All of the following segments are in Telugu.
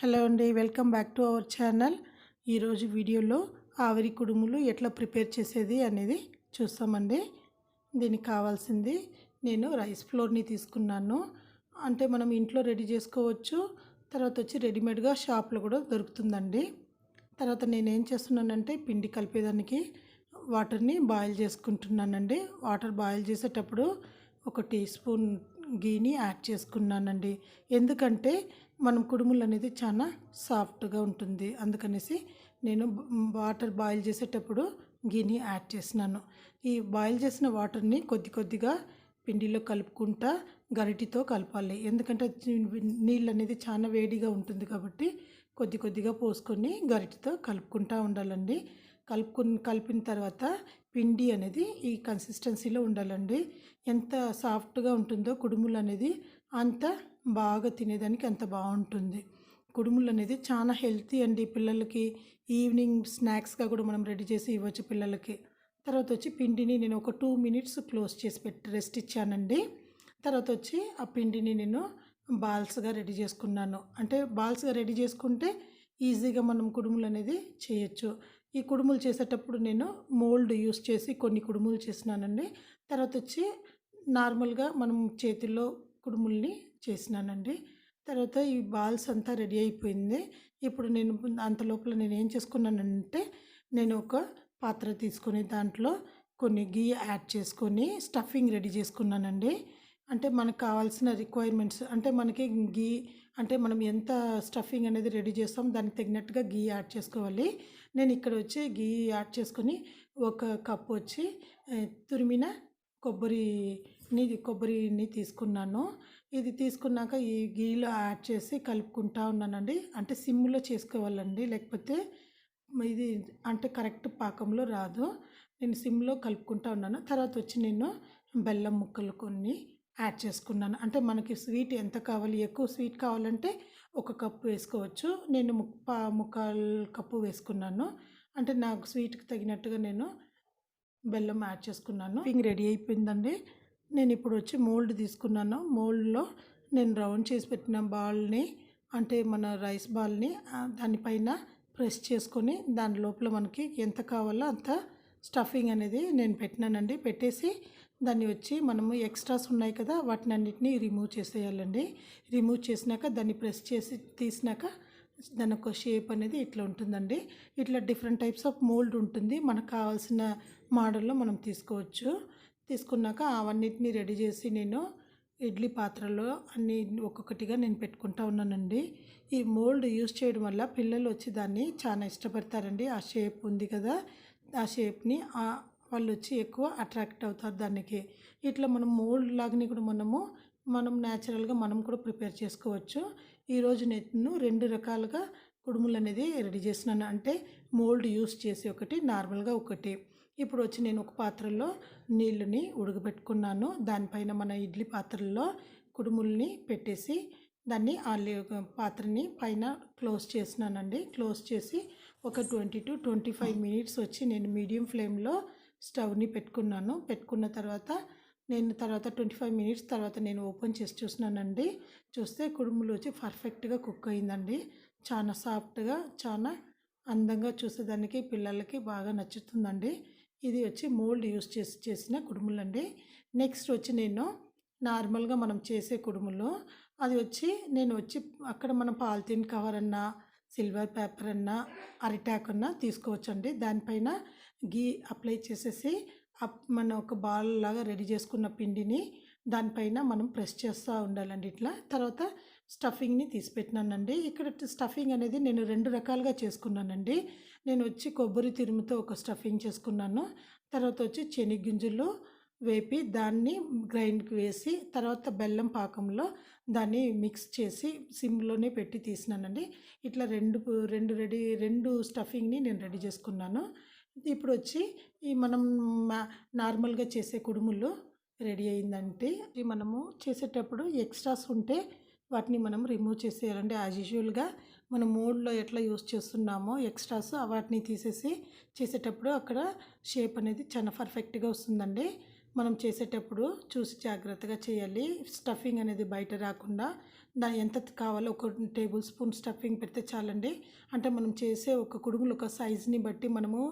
హలో అండి, welcome back to our channel. ఈరోజు వీడియోలో ఆవిరి కుడుములు ఎట్లా ప్రిపేర్ చేసేది అనేది చూస్తామండి. దీనికి కావాల్సింది నేను రైస్ ఫ్లోర్ని తీసుకున్నాను. అంటే మనం ఇంట్లో రెడీ చేసుకోవచ్చు, తర్వాత వచ్చి రెడీమేడ్గా షాప్లో కూడా దొరుకుతుందండి. తర్వాత నేను ఏం చేస్తున్నానంటే పిండి కలిపేదానికి వాటర్ని బాయిల్ చేసుకుంటున్నానండి. వాటర్ బాయిల్ చేసేటప్పుడు ఒక టీ స్పూన్ ఘీని యాడ్ చేసుకున్నానండి. ఎందుకంటే మనం కుడుములు అనేది చాలా సాఫ్ట్గా ఉంటుంది, అందుకనేసి నేను వాటర్ బాయిల్ చేసేటప్పుడు ఘీని యాడ్ చేసినాను. ఈ బాయిల్ చేసిన వాటర్ని కొద్ది కొద్దిగా పిండిలో కలుపుకుంటా గరిటితో కలపాలి. ఎందుకంటే నీళ్ళు అనేది చాలా వేడిగా ఉంటుంది కాబట్టి కొద్ది కొద్దిగా పోసుకొని గరిటితో కలుపుకుంటూ ఉండాలండి. కలిపిన తర్వాత పిండి అనేది ఈ కన్సిస్టెన్సీలో ఉండాలండి. ఎంత సాఫ్ట్గా ఉంటుందో కుడుములు అనేది అంత బాగా తినేదానికి అంత బాగుంటుంది. కుడుములు అనేది చాలా హెల్తీ అండి. పిల్లలకి ఈవినింగ్ స్నాక్స్గా కూడా మనం రెడీ చేసి ఇవ్వచ్చు పిల్లలకి. తర్వాత వచ్చి పిండిని నేను ఒక 2 మినిట్స్ క్లోజ్ చేసి రెస్ట్ ఇచ్చానండి. తర్వాత వచ్చి ఆ పిండిని నేను బాల్స్గా రెడీ చేసుకున్నాను. అంటే బాల్స్గా రెడీ చేసుకుంటే ఈజీగా మనం కుడుములు అనేది చేయొచ్చు. ఈ కుడుములు చేసేటప్పుడు నేను మోల్డ్ యూస్ చేసి కొన్ని కుడుములు చేసినానండి. తర్వాత వచ్చి నార్మల్గా మనం చేతుల్లో కుడుముల్ని చేసినానండి. తర్వాత ఈ బాల్స్ అంతా రెడీ అయిపోయింది. ఇప్పుడు నేను అంత లోపల నేను ఏం చేసుకున్నానంటే నేను ఒక పాత్ర తీసుకొని దాంట్లో కొన్ని ఘీ యాడ్ చేసుకొని స్టఫింగ్ రెడీ చేసుకున్నానండి. అంటే మనకు కావాల్సిన రిక్వైర్మెంట్స్ అంటే మనకి ఘీ అంటే మనం ఎంత స్టఫింగ్ అనేది రెడీ చేస్తాం దానికి తగినట్టుగా ఘీ యాడ్ చేసుకోవాలి. నేను ఇక్కడ వచ్చి ఘీ యాడ్ చేసుకొని ఒక కప్పు వచ్చి తురిమిన కొబ్బరిని తీసుకున్నాను. ఇది తీసుకున్నాక ఈ ఘీలో యాడ్ చేసి కలుపుకుంటా ఉన్నానండి. అంటే సిమ్లో చేసుకోవాలండి, లేకపోతే ఇది అంటే కరెక్ట్ పాకంలో రాదు. నేను సిమ్లో కలుపుకుంటా ఉన్నాను. తర్వాత వచ్చి నేను బెల్లం ముక్కలు కొన్ని యాడ్ చేసుకున్నాను. అంటే మనకి స్వీట్ ఎంత కావాలి, ఎక్కువ స్వీట్ కావాలంటే ఒక కప్పు వేసుకోవచ్చు. నేను ముక్కాలు కప్పు వేసుకున్నాను. అంటే నాకు స్వీట్కి తగినట్టుగా నేను బెల్లం యాడ్ చేసుకున్నాను. రెడీ అయిపోయిందండి. నేను ఇప్పుడు వచ్చి మోల్డ్ తీసుకున్నాను. మోల్డ్లో నేను రౌండ్ చేసి పెట్టిన బాల్ని అంటే మన రైస్ బాల్ని దానిపైన ప్రెస్ చేసుకొని దాని లోపల మనకి ఎంత కావాలో అంత స్టఫింగ్ అనేది నేను పెట్టినానండి. పెట్టేసి దాన్ని వచ్చి మనము ఎక్స్ట్రాస్ ఉన్నాయి కదా వాటిని అన్నిటినీ రిమూవ్ చేసేయాలండి. రిమూవ్ చేసినాక దాన్ని ప్రెస్ చేసి తీసినాక దాని ఒక షేప్ అనేది ఇట్లా ఉంటుందండి. ఇట్లా డిఫరెంట్ టైప్స్ ఆఫ్ మోల్డ్ ఉంటుంది. మనకు కావాల్సిన మోడల్లో మనం తీసుకోవచ్చు. తీసుకున్నాక అవన్నిటిని రెడీ చేసి నేను ఇడ్లీ పాత్రలో అన్నీ ఒక్కొక్కటిగా నేను పెట్టుకుంటా ఉన్నానండి. ఈ మోల్డ్ యూస్ చేయడం వల్ల పిల్లలు వచ్చి దాన్ని చాలా ఇష్టపడతారండి. ఆ షేప్ ఉంది కదా, ఆ షేప్ని వాళ్ళు వచ్చి ఎక్కువ అట్రాక్ట్ అవుతారు దానికి. ఇట్లా మనం మోల్డ్ లాగానే కూడా మనం న్యాచురల్గా మనం కూడా ప్రిపేర్ చేసుకోవచ్చు. ఈరోజు నేను 2 రకాలుగా కుడుములు అనేది రెడీ చేసినాను. అంటే మోల్డ్ యూస్ చేసి ఒకటి, నార్మల్గా ఒకటి. ఇప్పుడు వచ్చి నేను ఒక పాత్రలో నీళ్ళని ఉడకబెట్టుకున్నాను. దానిపైన మన ఇడ్లీ పాత్రలో కుడుముల్ని పెట్టేసి దాన్ని ఆ పాత్రని పైన క్లోజ్ చేసినానండి. క్లోజ్ చేసి ఒక 20 to 25 మినిట్స్ వచ్చి నేను మీడియం ఫ్లేమ్లో స్టవ్ని పెట్టుకున్నాను. పెట్టుకున్న తర్వాత 25 మినిట్స్ తర్వాత నేను ఓపెన్ చేసి చూసినానండి. చూస్తే కుడుములు వచ్చి పర్ఫెక్ట్గా కుక్ అయిందండి. చాలా సాఫ్ట్గా, చాలా అందంగా చూసేదానికి పిల్లలకి బాగా నచ్చుతుందండి. ఇది వచ్చి మోల్డ్ యూస్ చేసిన కుడుములు అండి. నెక్స్ట్ వచ్చి నేను నార్మల్గా మనం చేసే కుడుములు అది వచ్చి నేను వచ్చి అక్కడ మనం పాలిథిన్ కవర్ అన్నా, సిల్వర్ పేపర్ అన్నా, అరిటాక్ అన్నా తీసుకోవచ్చండి. దానిపైన ఘీ అప్లై చేసేసి మనం ఒక బాల్ లాగా రెడీ చేసుకున్న పిండిని దానిపైన మనం ప్రెస్ చేస్తూ ఉండాలండి ఇట్లా. తర్వాత స్టఫింగ్ని తీసిపెట్టినానండి. ఇక్కడ స్టఫింగ్ అనేది నేను 2 రకాలుగా చేసుకున్నానండి. నేను వచ్చి కొబ్బరి తురుముతో ఒక స్టఫింగ్ చేసుకున్నాను. తర్వాత వచ్చి శనగగింజలు వేపి దాన్ని గ్రైండ్కి వేసి తర్వాత బెల్లం పాకంలో దాన్ని మిక్స్ చేసి సిమ్లోనే పెట్టి తీసినానండి. ఇట్లా రెండు స్టఫింగ్ని నేను రెడీ చేసుకున్నాను. ఇప్పుడు వచ్చి ఈ మనం నార్మల్గా చేసే కుడుములు రెడీ అయిందంటే మనము చేసేటప్పుడు ఎక్స్ట్రాస్ ఉంటే వాటిని మనం రిమూవ్ చేసేయాలండి. యాజ్ యూజువల్గా మనం మోల్డ్లో ఎట్లా యూస్ చేస్తున్నామో ఎక్స్ట్రాస్ వాటిని తీసేసి చేసేటప్పుడు అక్కడ షేప్ అనేది చాలా పర్ఫెక్ట్గా వస్తుందండి. మనం చేసేటప్పుడు చూసి జాగ్రత్తగా చేయాలి. స్టఫింగ్ అనేది బయట రాకుండా దాని ఎంత కావాలో ఒక టేబుల్ స్పూన్ స్టఫింగ్ పెడితే చాలండి. అంటే మనం చేసే ఒక కుడుములు ఒక సైజుని బట్టి మనము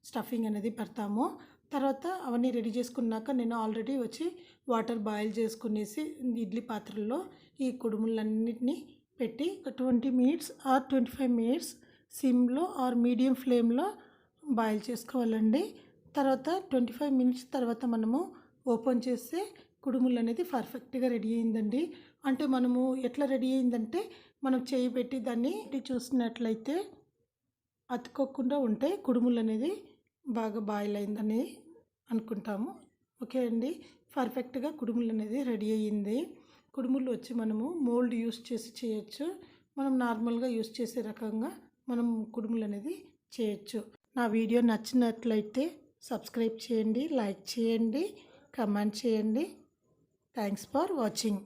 స్టఫింగ్ అనేది పెడతాము. తర్వాత అవన్నీ రెడీ చేసుకున్నాక నేను ఆల్రెడీ వచ్చి వాటర్ బాయిల్ చేసుకునేసి ఇడ్లీ పాత్రలో ఈ కుడుములన్నిటిని పెట్టి 20 మినిట్స్ ఆర్ 25 మినిట్స్ సిమ్లో ఆర్ మీడియం ఫ్లేమ్లో బాయిల్ చేసుకోవాలండి. తర్వాత 25 మినిట్స్ తర్వాత మనము ఓపెన్ చేస్తే కుడుములు అనేది పర్ఫెక్ట్గా రెడీ అయిందండి. అంటే మనము ఎట్లా రెడీ అయిందంటే మనం చేయి పెట్టి దాన్ని చూసినట్లయితే అతుక్కోకుండా ఉంటే కుడుములు అనేది బాగా బాయిల్ అయిందని అనుకుంటాము. ఓకే అండి, పర్ఫెక్ట్గా కుడుములు అనేది రెడీ అయ్యింది. కుడుములు వచ్చి మనము మోల్డ్ యూస్ చేసి చేయొచ్చు. మనం నార్మల్గా యూస్ చేసే రకంగా మనం కుడుములు అనేది చేయొచ్చు. నా వీడియో నచ్చినట్లయితే సబ్స్క్రైబ్ చేయండి, లైక్ చేయండి, కమెంట్ చేయండి. Thanks for watching.